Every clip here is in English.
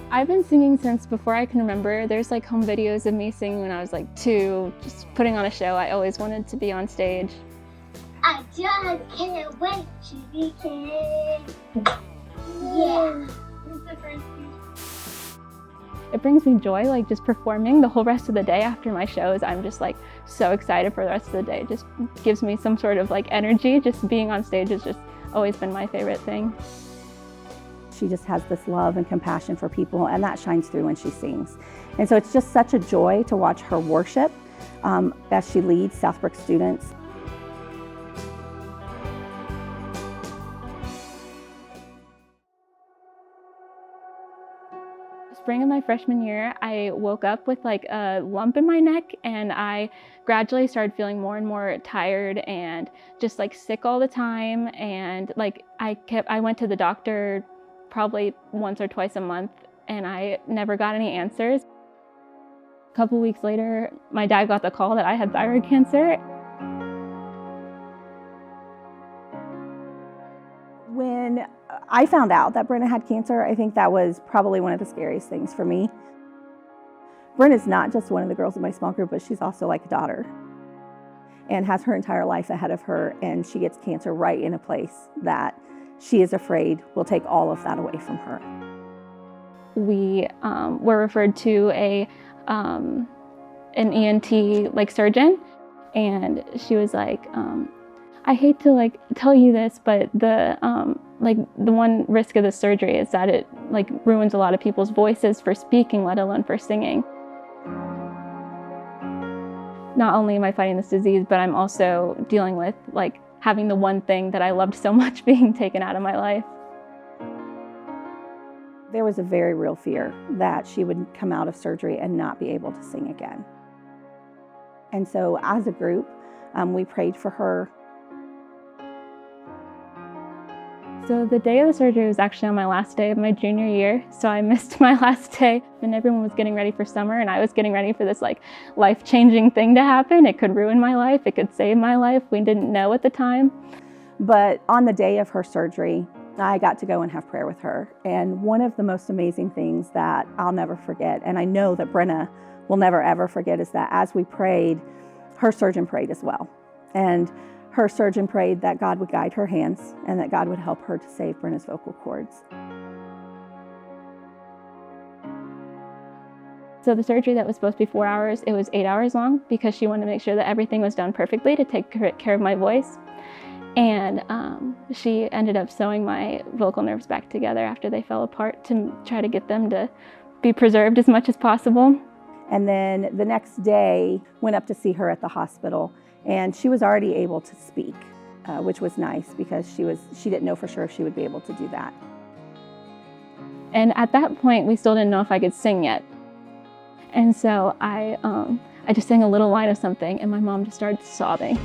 I've been singing since before I can remember. There's like home videos of me singing when I was like 2, just putting on a show. I always wanted to be on stage. I just can't wait to be king. Yeah. It brings me joy, like just performing the whole rest of the day after my shows. I'm just like so excited for the rest of the day. It just gives me some sort of like energy. Just being on stage has just always been my favorite thing. She just has this love and compassion for people, and that shines through when she sings. And so it's just such a joy to watch her worship as she leads Southbrook students. Spring of my freshman year, I woke up with like a lump in my neck, and I gradually started feeling more and more tired and just like sick all the time. And like I went to the doctor probably once or twice a month, and I never got any answers. A couple weeks later, my dad got the call that I had thyroid cancer. When I found out that Brenna had cancer, I think that was probably one of the scariest things for me. Brenna's not just one of the girls in my small group, but she's also like a daughter and has her entire life ahead of her, and she gets cancer right in a place that she is afraid will take all of that away from her. We were referred to an ENT like surgeon, and she was like, I hate to like tell you this, but the one risk of the surgery is that it like ruins a lot of people's voices for speaking, let alone for singing. Not only am I fighting this disease, but I'm also dealing with like having the one thing that I loved so much being taken out of my life. There was a very real fear that she would come out of surgery and not be able to sing again. And so as a group, we prayed for her. So the day of the surgery was actually on my last day of my junior year, so I missed my last day. And everyone was getting ready for summer, and I was getting ready for this like life-changing thing to happen. It could ruin my life, it could save my life. We didn't know at the time. But on the day of her surgery, I got to go and have prayer with her. And one of the most amazing things that I'll never forget, and I know that Brenna will never ever forget, is that as we prayed, her surgeon prayed as well. And her surgeon prayed that God would guide her hands and that God would help her to save Brenna's vocal cords. So the surgery that was supposed to be 4 hours, it was 8 hours long because she wanted to make sure that everything was done perfectly to take care of my voice. And she ended up sewing my vocal nerves back together after they fell apart to try to get them to be preserved as much as possible. And then the next day, went up to see her at the hospital, and she was already able to speak, which was nice because she didn't know for sure if she would be able to do that. And at that point, we still didn't know if I could sing yet. And so I just sang a little line of something, and my mom just started sobbing.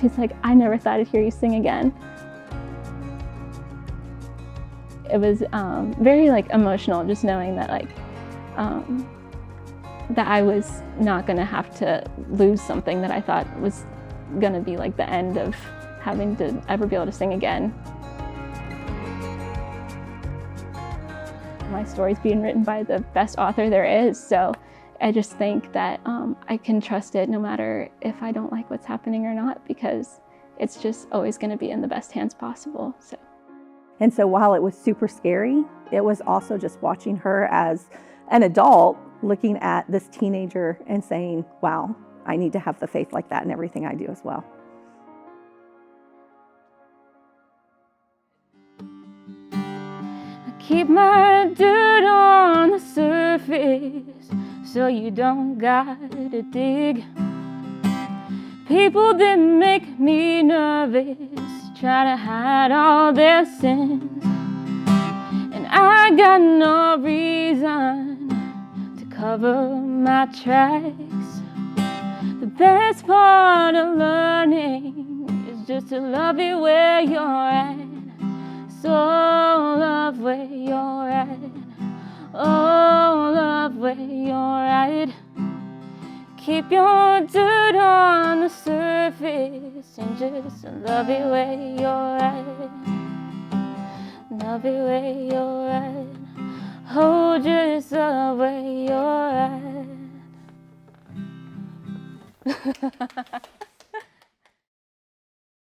She's like, I never thought I'd hear you sing again. It was very like emotional, just knowing that like that I was not gonna have to lose something that I thought was gonna be like the end of having to ever be able to sing again. My story's being written by the best author there is, so I just think that I can trust it no matter if I don't like what's happening or not, because it's just always gonna be in the best hands possible. And so while it was super scary, it was also just watching her as an adult looking at this teenager and saying, wow, I need to have the faith like that in everything I do as well. I keep my dirt on the surface so you don't gotta dig. People that make me nervous try to hide all their sins, and I got no reason cover my tracks. The best part of learning is just to love it where you're at. So love where you're at. Oh, love where you're at. Keep your dirt on the surface and just love it where you're at. Love love it where you're at. Hold yourself where you're at.